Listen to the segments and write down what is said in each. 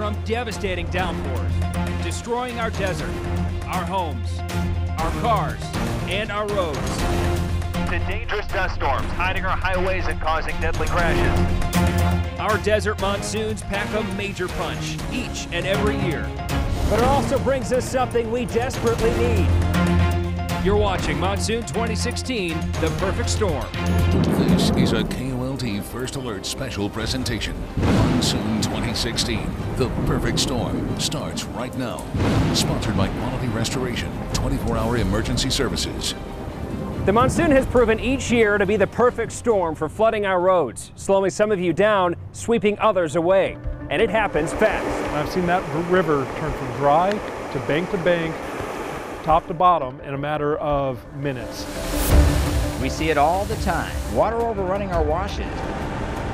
from devastating downpours, destroying our desert, our homes, our cars, and our roads. To dangerous dust storms hiding our highways and causing deadly crashes. Our desert monsoons pack a major punch each and every year. But it also brings us something we desperately need. You're watching Monsoon 2016, The Perfect Storm. This is a KOLT First Alert special presentation. Monsoon 2016, The Perfect Storm starts right now. Sponsored by Quality Restoration, 24-hour emergency services. The monsoon has proven each year to be the perfect storm for flooding our roads, slowing some of you down, sweeping others away. And it happens fast. I've seen that river turn from dry to bank, top to bottom in a matter of minutes. We see it all the time. Water overrunning our washes,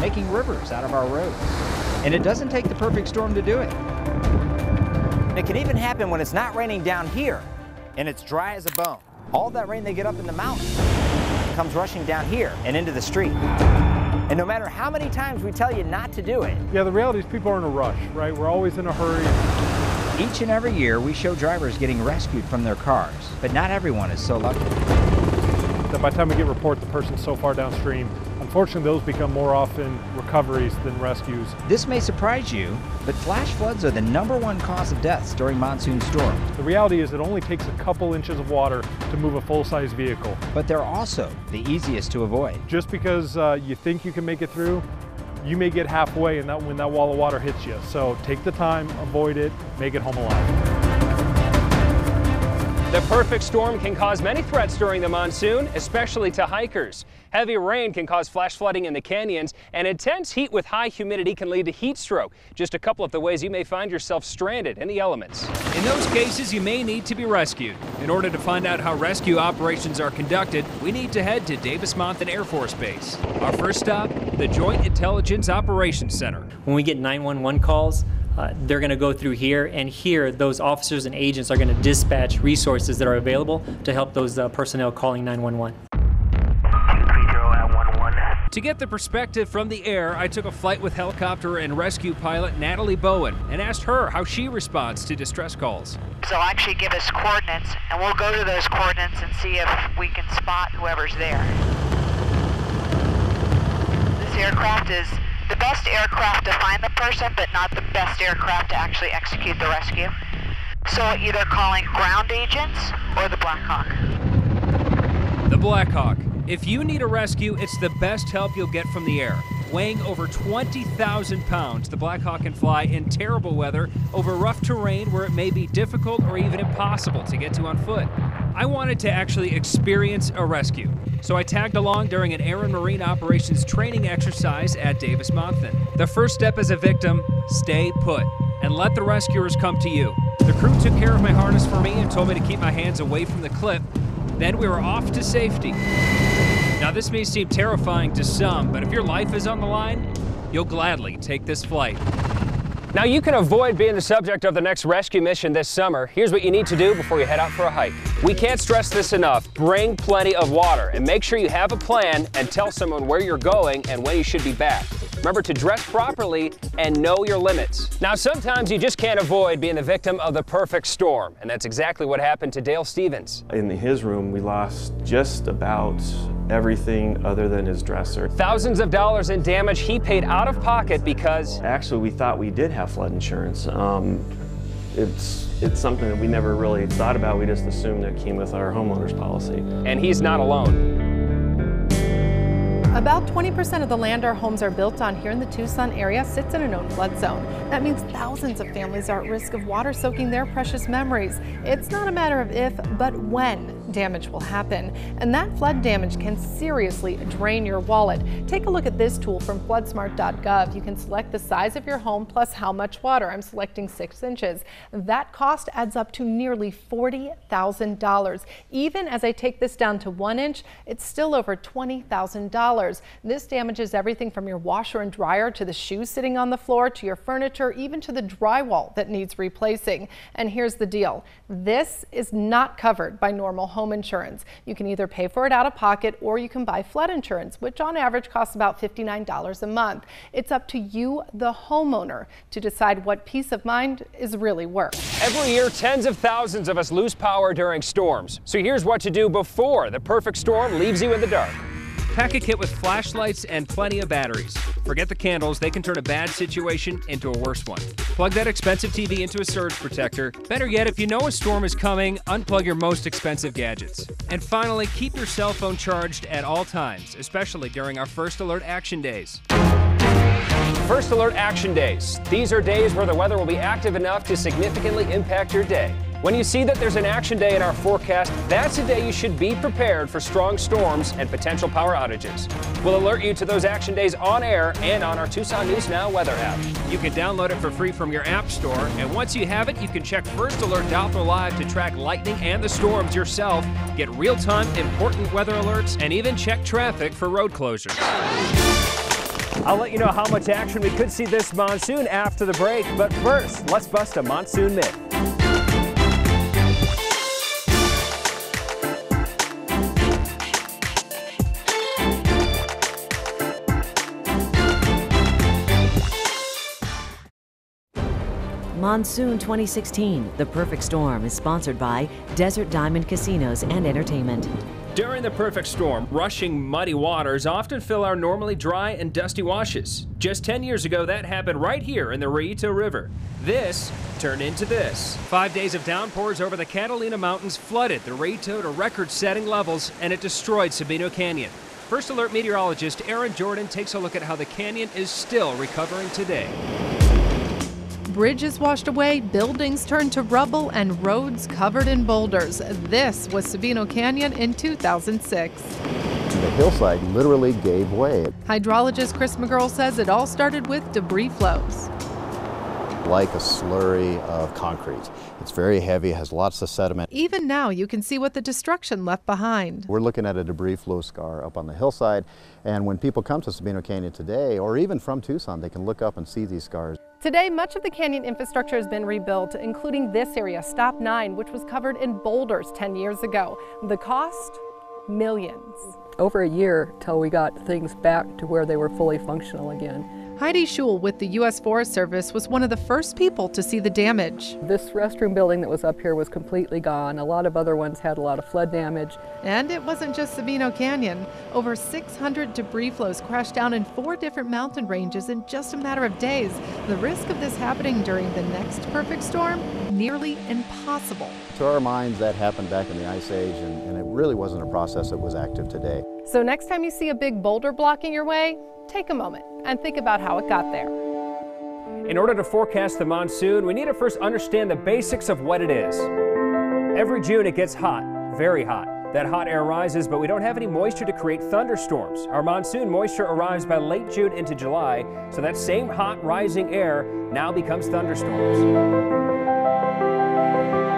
making rivers out of our roads. And it doesn't take the perfect storm to do it. It can even happen when it's not raining down here and it's dry as a bone. All that rain they get up in the mountains comes rushing down here and into the street. And no matter how many times we tell you not to do it. Yeah, the reality is people are in a rush, right? We're always in a hurry. Each and every year we show drivers getting rescued from their cars, but not everyone is so lucky. That by the time we get reports, the person's so far downstream, unfortunately those become more often recoveries than rescues. This may surprise you, but flash floods are the #1 cause of deaths during monsoon storms. The reality is it only takes a couple inches of water to move a full-size vehicle. But they're also the easiest to avoid. Just because you think you can make it through, you may get halfway and when that wall of water hits you. So take the time, avoid it, make it home alive. The perfect storm can cause many threats during the monsoon, especially to hikers. Heavy rain can cause flash flooding in the canyons, and intense heat with high humidity can lead to heat stroke. Just a couple of the ways you may find yourself stranded in the elements. In those cases, you may need to be rescued. In order to find out how rescue operations are conducted, we need to head to Davis-Monthan Air Force Base. Our first stop, the Joint Intelligence Operations Center. When we get 911 calls, they're going to go through here, and here those officers and agents are going to dispatch resources that are available to help those personnel calling 911. To get the perspective from the air, I took a flight with helicopter and rescue pilot Natalie Bowen and asked her how she responds to distress calls. So actually give us coordinates, and we'll go to those coordinates and see if we can spot whoever's there. This aircraft is the best aircraft to find the person, but not the best aircraft to actually execute the rescue. So either calling ground agents or the Black Hawk. The Black Hawk. If you need a rescue, it's the best help you'll get from the air. Weighing over 20,000 pounds, the Black Hawk can fly in terrible weather over rough terrain where it may be difficult or even impossible to get to on foot. I wanted to actually experience a rescue, so I tagged along during an Air and Marine Operations training exercise at Davis-Monthan. The first step as a victim, stay put and let the rescuers come to you. The crew took care of my harness for me and told me to keep my hands away from the clip. Then we were off to safety. Now this may seem terrifying to some, but if your life is on the line, you'll gladly take this flight. Now you can avoid being the subject of the next rescue mission this summer. Here's what you need to do before you head out for a hike. We can't stress this enough. Bring plenty of water and make sure you have a plan and tell someone where you're going and when you should be back. Remember to dress properly and know your limits. Now sometimes you just can't avoid being the victim of the perfect storm, and that's exactly what happened to Dale Stevens. In his room, we lost just about everything other than his dresser. Thousands of dollars in damage he paid out of pocket because... Actually, we thought we did have flood insurance. It's something that we never really thought about. We just assumed that it came with our homeowner's policy. And he's not alone. About 20% of the land our homes are built on here in the Tucson area sits in a known flood zone. That means thousands of families are at risk of water soaking their precious memories. It's not a matter of if, but when damage will happen. And that flood damage can seriously drain your wallet. Take a look at this tool from floodsmart.gov. You can select the size of your home plus how much water. I'm selecting 6 inches. That cost adds up to nearly $40,000. Even as I take this down to 1 inch, it's still over $20,000. $50. This damages everything from your washer and dryer to the shoes sitting on the floor to your furniture, even to the drywall that needs replacing. And here's the deal. This is not covered by normal home insurance. You can either pay for it out of pocket or you can buy flood insurance, which on average costs about $59 a month. It's up to you, the homeowner, to decide what peace of mind is really worth. Every year, tens of thousands of us lose power during storms. So here's what to do before the perfect storm leaves you in the dark. Pack a kit with flashlights and plenty of batteries. Forget the candles, they can turn a bad situation into a worse one. Plug that expensive TV into a surge protector. Better yet, if you know a storm is coming, unplug your most expensive gadgets. And finally, keep your cell phone charged at all times, especially during our First Alert Action Days. First Alert Action Days. These are days where the weather will be active enough to significantly impact your day. When you see that there's an action day in our forecast, that's a day you should be prepared for strong storms and potential power outages. We'll alert you to those action days on air and on our Tucson News Now weather app. You can download it for free from your app store, and once you have it, you can check First Alert Doppler Live to track lightning and the storms yourself, get real-time important weather alerts, and even check traffic for road closures. I'll let you know how much action we could see this monsoon after the break, but first, let's bust a monsoon myth. Monsoon 2016, The Perfect Storm, is sponsored by Desert Diamond Casinos and Entertainment. During the perfect storm, rushing muddy waters often fill our normally dry and dusty washes. Just 10 years ago, that happened right here in the Rillito River. This turned into this. 5 days of downpours over the Catalina Mountains flooded the Rillito to record-setting levels, and it destroyed Sabino Canyon. First Alert meteorologist Aaron Jordan takes a look at how the canyon is still recovering today. Bridges washed away, buildings turned to rubble, and roads covered in boulders. This was Sabino Canyon in 2006. The hillside literally gave way. Hydrologist Chris McGurl says it all started with debris flows. Like a slurry of concrete. It's very heavy, has lots of sediment. Even now, you can see what the destruction left behind. We're looking at a debris flow scar up on the hillside, and when people come to Sabino Canyon today, or even from Tucson, they can look up and see these scars. Today, much of the canyon infrastructure has been rebuilt, including this area, Stop 9, which was covered in boulders 10 years ago. The cost? Millions. Over a year till we got things back to where they were fully functional again. Heidi Schul with the U.S. Forest Service was one of the first people to see the damage. This restroom building that was up here was completely gone. A lot of other ones had a lot of flood damage. And it wasn't just Sabino Canyon. Over 600 debris flows crashed down in 4 different mountain ranges in just a matter of days. The risk of this happening during the next perfect storm? Nearly impossible. To our minds, that happened back in the Ice Age, and it really wasn't a process that was active today. So next time you see a big boulder blocking your way, take a moment and think about how it got there. In order to forecast the monsoon, we need to first understand the basics of what it is. Every June it gets hot, very hot. That hot air rises, but we don't have any moisture to create thunderstorms. Our monsoon moisture arrives by late June into July, so that same hot rising air now becomes thunderstorms.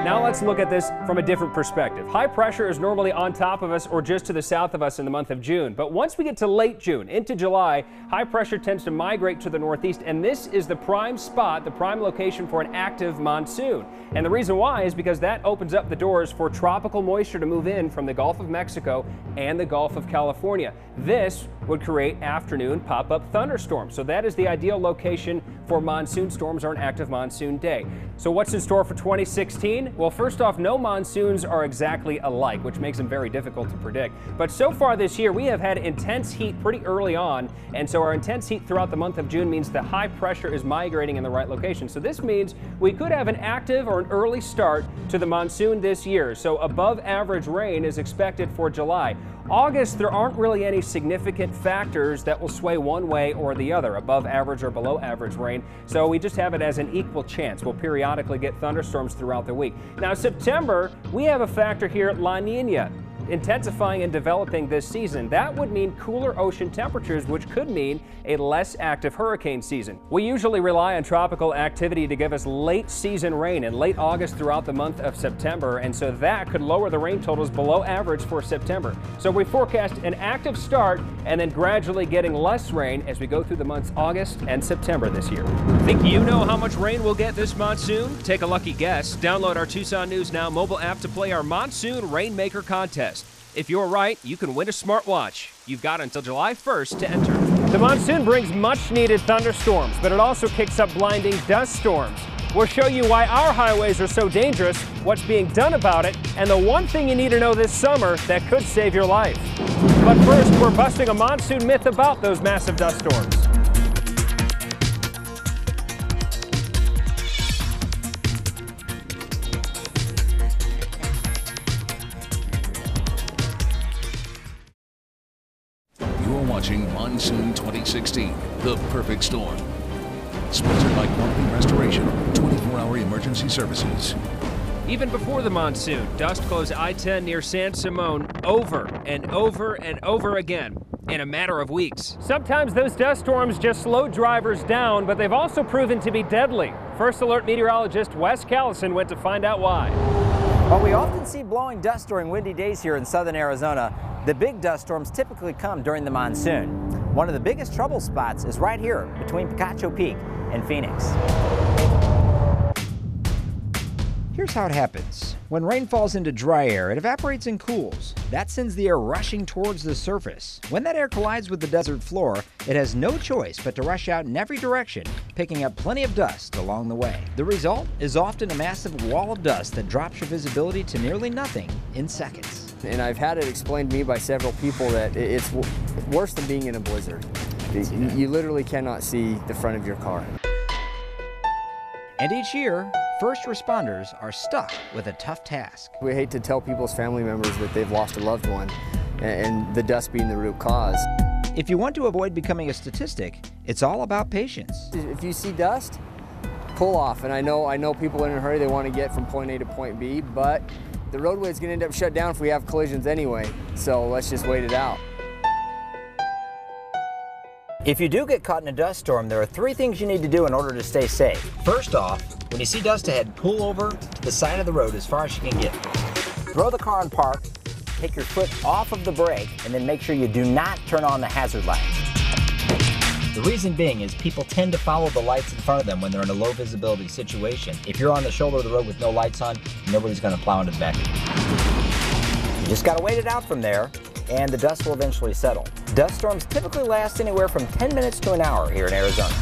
Now let's look at this from a different perspective. High pressure is normally on top of us or just to the south of us in the month of June. But once we get to late June into July, high pressure tends to migrate to the northeast, and this is the prime spot, the prime location for an active monsoon. And the reason why is because that opens up the doors for tropical moisture to move in from the Gulf of Mexico and the Gulf of California. This would create afternoon pop-up thunderstorms. So that is the ideal location for monsoon storms or an active monsoon day. So what's in store for 2016? Well, first off, no monsoons are exactly alike, which makes them very difficult to predict. But so far this year, we have had intense heat pretty early on, and so our intense heat throughout the month of June means the high pressure is migrating in the right location. So this means we could have an active or an early start to the monsoon this year. So above average rain is expected for July. August, there aren't really any significant factors that will sway one way or the other, above average or below average rain. So we just have it as an equal chance. We'll periodically get thunderstorms throughout the week. Now, September, we have a factor here, La Nina. intensifying and developing this season. That would mean cooler ocean temperatures, which could mean a less active hurricane season. We usually rely on tropical activity to give us late season rain in late August throughout the month of September, and so that could lower the rain totals below average for September. So we forecast an active start and then gradually getting less rain as we go through the months August and September this year. Think you know how much rain we'll get this monsoon? Take a lucky guess. Download our Tucson News Now mobile app to play our Monsoon Rainmaker contest. If you're right, you can win a smartwatch. You've got until July 1st to enter. The monsoon brings much-needed thunderstorms, but it also kicks up blinding dust storms. We'll show you why our highways are so dangerous, what's being done about it, and the one thing you need to know this summer that could save your life. But first, we're busting a monsoon myth about those massive dust storms. You're watching Monsoon 2016, The Perfect Storm. Sponsored by Quality Restoration, 24-hour emergency services. Even before the monsoon, dust closed I-10 near San Simon over and over and over again in a matter of weeks. Sometimes those dust storms just slow drivers down, but they've also proven to be deadly. First Alert meteorologist Wes Callison went to find out why. While we often see blowing dust during windy days here in southern Arizona, the big dust storms typically come during the monsoon. One of the biggest trouble spots is right here between Picacho Peak and Phoenix. Here's how it happens. When rain falls into dry air, it evaporates and cools. That sends the air rushing towards the surface. When that air collides with the desert floor, it has no choice but to rush out in every direction, picking up plenty of dust along the way. The result is often a massive wall of dust that drops your visibility to nearly nothing in seconds. And I've had it explained to me by several people that it's worse than being in a blizzard. You literally cannot see the front of your car. And each year, first responders are stuck with a tough task. We hate to tell people's family members that they've lost a loved one, and the dust being the root cause. If you want to avoid becoming a statistic, it's all about patience. If you see dust, pull off. And I know people are in a hurry, they want to get from point A to point B, but the roadway is going to end up shut down if we have collisions anyway, so let's just wait it out. If you do get caught in a dust storm, there are 3 things you need to do in order to stay safe. First off, when you see dust ahead, pull over to the side of the road as far as you can get. Throw the car in park, take your foot off of the brake, and then make sure you do not turn on the hazard lights. The reason being is people tend to follow the lights in front of them when they're in a low visibility situation. If you're on the shoulder of the road with no lights on, nobody's going to plow into the back of you. You just got to wait it out from there, and the dust will eventually settle. Dust storms typically last anywhere from 10 minutes to an hour here in Arizona.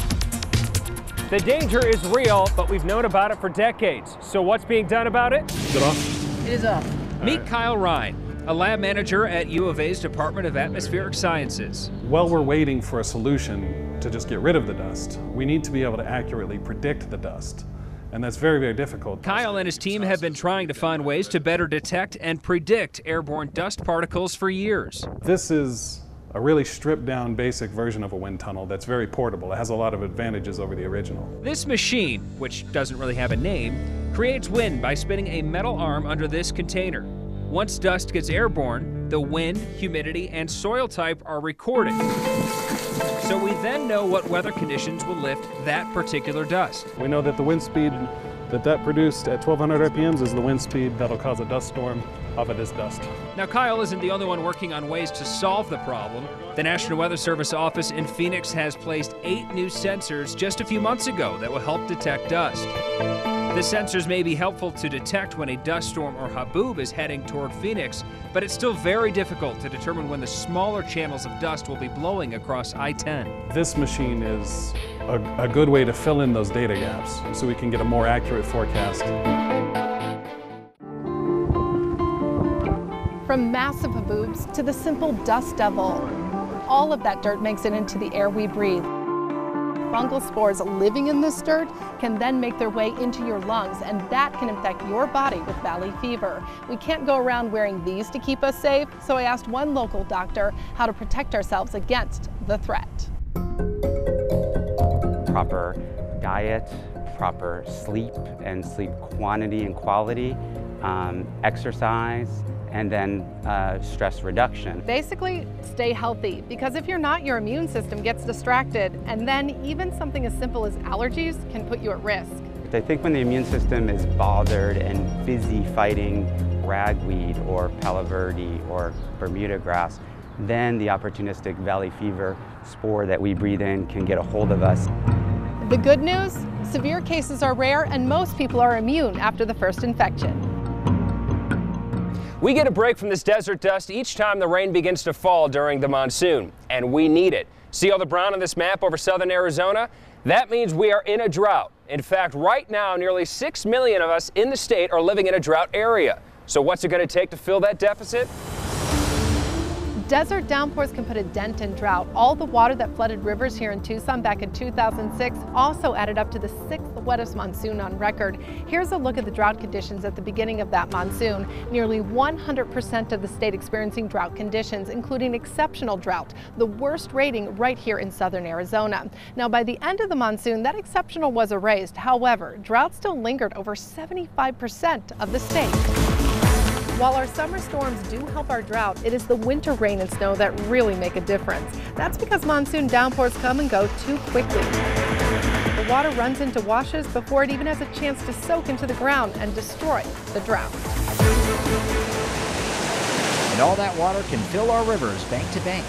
The danger is real, but we've known about it for decades. So what's being done about it? Is it off? It is off. Meet Kyle Ryan, a lab manager at U of A's Department of Atmospheric Sciences. While we're waiting for a solution to just get rid of the dust, we need to be able to accurately predict the dust. And that's very, very difficult. Kyle and his team have been trying to find ways to better detect and predict airborne dust particles for years. This is a really stripped down basic version of a wind tunnel that's very portable. It has a lot of advantages over the original. This machine, which doesn't really have a name, creates wind by spinning a metal arm under this container. Once dust gets airborne, the wind, humidity, and soil type are recorded. So we then know what weather conditions will lift that particular dust. We know that the wind speed that produced at 1200 RPMs is the wind speed that'll cause a dust storm off of this dust. Now, Kyle isn't the only one working on ways to solve the problem. The National Weather Service office in Phoenix has placed 8 new sensors just a few months ago that will help detect dust. The sensors may be helpful to detect when a dust storm or haboob is heading toward Phoenix, but it's still very difficult to determine when the smaller channels of dust will be blowing across I-10. This machine is a good way to fill in those data gaps so we can get a more accurate forecast. From massive haboobs to the simple dust devil, all of that dirt makes it into the air we breathe. Fungal spores living in this dirt can then make their way into your lungs, and that can infect your body with valley fever. We can't go around wearing these to keep us safe, so I asked one local doctor how to protect ourselves against the threat. Proper diet, proper sleep and sleep quantity and quality, exercise, and then stress reduction. Basically, stay healthy, because if you're not, your immune system gets distracted, and then even something as simple as allergies can put you at risk. I think when the immune system is bothered and busy fighting ragweed or palo verde or Bermuda grass, then the opportunistic valley fever spore that we breathe in can get a hold of us. The good news? Severe cases are rare, and most people are immune after the first infection. We get a break from this desert dust each time the rain begins to fall during the monsoon, and we need it. See all the brown on this map over southern Arizona? That means we are in a drought. In fact, right now, nearly 6 million of us in the state are living in a drought area. So what's it going to take to fill that deficit? Desert downpours can put a dent in drought. All the water that flooded rivers here in Tucson back in 2006 also added up to the 6th wettest monsoon on record. Here's a look at the drought conditions at the beginning of that monsoon. Nearly 100% of the state experiencing drought conditions, including exceptional drought, the worst rating right here in southern Arizona. Now, by the end of the monsoon, that exceptional was erased. However, drought still lingered over 75% of the state. While our summer storms do help our drought, it is the winter rain and snow that really make a difference. That's because monsoon downpours come and go too quickly. The water runs into washes before it even has a chance to soak into the ground and destroy the drought. And all that water can fill our rivers bank to bank.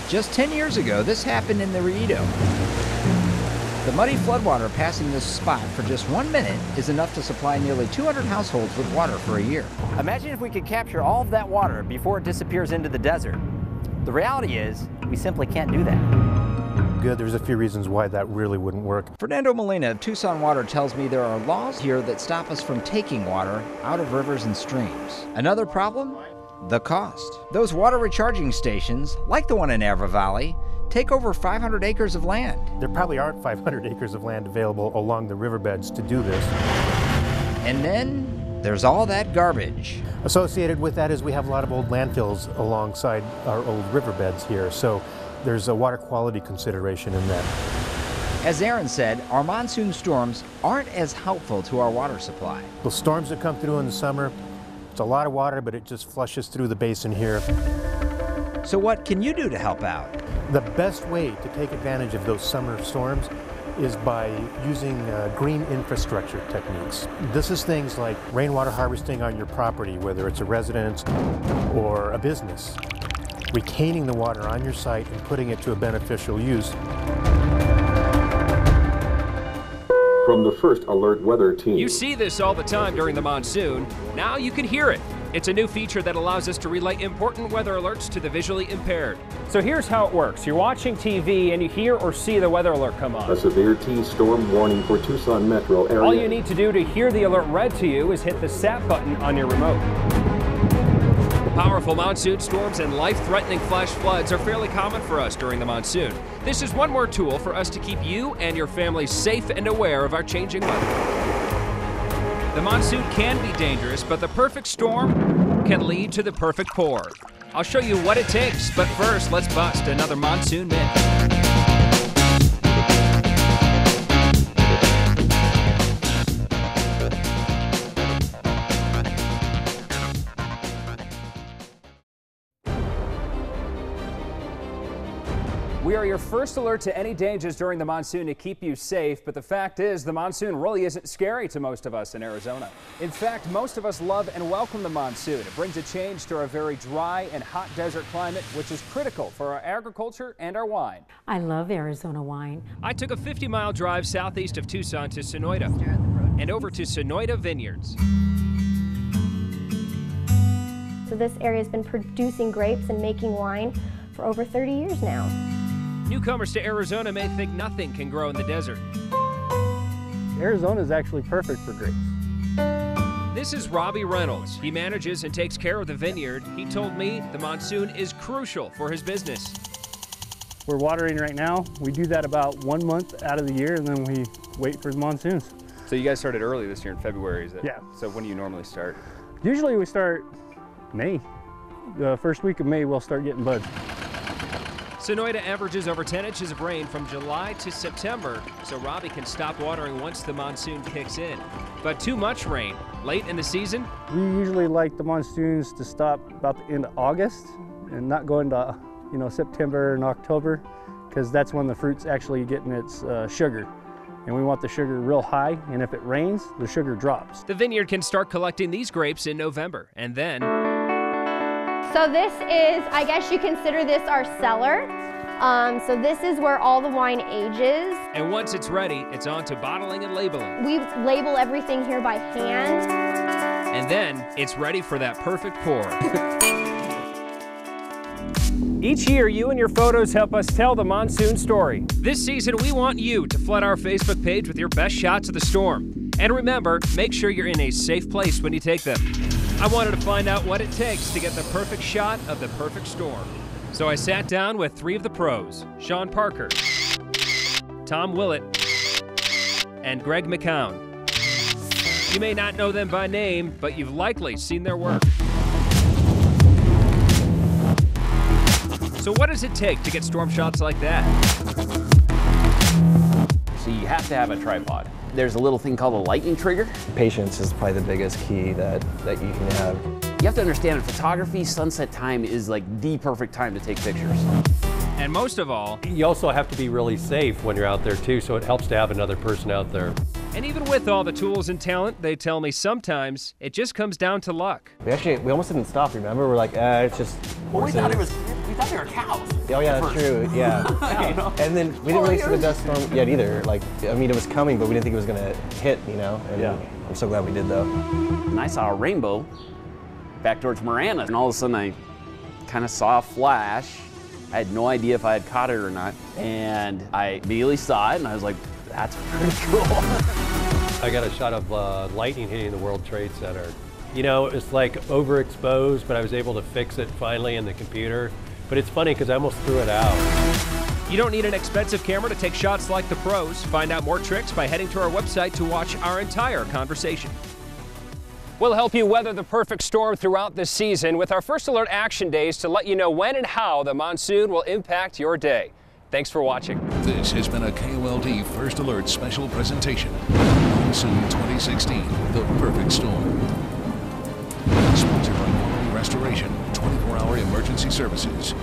Just 10 years ago, this happened in the Rillito. The muddy floodwater passing this spot for just 1 minute is enough to supply nearly 200 households with water for a year. Imagine if we could capture all of that water before it disappears into the desert. The reality is, we simply can't do that. Good, there's a few reasons why that really wouldn't work. Fernando Molina of Tucson Water tells me there are laws here that stop us from taking water out of rivers and streams. Another problem? The cost. Those water recharging stations, like the one in Avra Valley, take over 500 acres of land. There probably aren't 500 acres of land available along the riverbeds to do this. And then there's all that garbage. Associated with that is we have a lot of old landfills alongside our old riverbeds here, so there's a water quality consideration in that. As Aaron said, our monsoon storms aren't as helpful to our water supply. The storms that come through in the summer, it's a lot of water, but it just flushes through the basin here. So what can you do to help out? The best way to take advantage of those summer storms is by using green infrastructure techniques. This is things like rainwater harvesting on your property, whether it's a residence or a business. Retaining the water on your site and putting it to a beneficial use. From the First Alert Weather Team. You see this all the time during the monsoon. Now you can hear it. It's a new feature that allows us to relay important weather alerts to the visually impaired. So here's how it works. You're watching TV and you hear or see the weather alert come on. A severe T-storm warning for Tucson metro area. All you need to do to hear the alert read to you is hit the SAT button on your remote. Powerful monsoon storms and life-threatening flash floods are fairly common for us during the monsoon. This is one more tool for us to keep you and your family safe and aware of our changing weather. The monsoon can be dangerous, but the perfect storm can lead to the perfect pour. I'll show you what it takes, but first, let's bust another monsoon myth. We are your first alert to any dangers during the monsoon to keep you safe, but the fact is the monsoon really isn't scary to most of us in Arizona. In fact, most of us love and welcome the monsoon. It brings a change to our very dry and hot desert climate, which is critical for our agriculture and our wine. I love Arizona wine. I took a 50-mile drive southeast of Tucson to Sonoita and over to Sonoita Vineyards. So this area has been producing grapes and making wine for over 30 years now. Newcomers to Arizona may think nothing can grow in the desert. Arizona is actually perfect for grapes. This is Robbie Reynolds. He manages and takes care of the vineyard. He told me the monsoon is crucial for his business. We're watering right now. We do that about 1 month out of the year, and then we wait for the monsoons. So you guys started early this year in February, is it? Yeah. So when do you normally start? Usually we start May. The first week of May, we'll start getting buds. Sonoyta averages over 10 inches of rain from July to September, so Robbie can stop watering once the monsoon kicks in. But too much rain late in the season? We usually like the monsoons to stop about the end of August and not go into September and October, because that's when the fruit's actually getting its sugar. And we want the sugar real high, and if it rains, the sugar drops. The vineyard can start collecting these grapes in November, and then... So this is, I guess you consider this our cellar. So this is where all the wine ages. And once it's ready, it's on to bottling and labeling. We label everything here by hand. And then it's ready for that perfect pour. Each year, you and your photos help us tell the monsoon story. This season, we want you to flood our Facebook page with your best shots of the storm. And remember, make sure you're in a safe place when you take them. I wanted to find out what it takes to get the perfect shot of the perfect storm. So I sat down with 3 of the pros, Sean Parker, Tom Willett, and Greg McCown. You may not know them by name, but you've likely seen their work. So what does it take to get storm shots like that? So you have to have a tripod. There's a little thing called a lightning trigger. Patience is probably the biggest key that you can have. You have to understand in photography, sunset time is like the perfect time to take pictures. And most of all, you also have to be really safe when you're out there too, so it helps to have another person out there. And even with all the tools and talent, they tell me sometimes it just comes down to luck. We almost didn't stop, remember? We're like, it's just Well, we horses. thought they were cows. Oh yeah, that's true, yeah. You know? And then we didn't really see the dust storm yet either. Like, I mean, it was coming, but we didn't think it was gonna hit, And I'm so glad we did though. And I saw a rainbow back towards Marana, and all of a sudden I kind of saw a flash. I had no idea if I had caught it or not, and I immediately saw it, and I was like, that's pretty cool. I got a shot of lightning hitting the World Trade Center. It was like overexposed, but I was able to fix it finally in the computer. But it's funny because I almost threw it out. You don't need an expensive camera to take shots like the pros. Find out more tricks by heading to our website to watch our entire conversation. We'll help you weather the perfect storm throughout this season with our First Alert Action Days to let you know when and how the monsoon will impact your day. Thanks for watching. This has been a KOLD First Alert special presentation. Monsoon 2016, the perfect storm. Sponsored by Quality Restoration, 24-hour emergency services.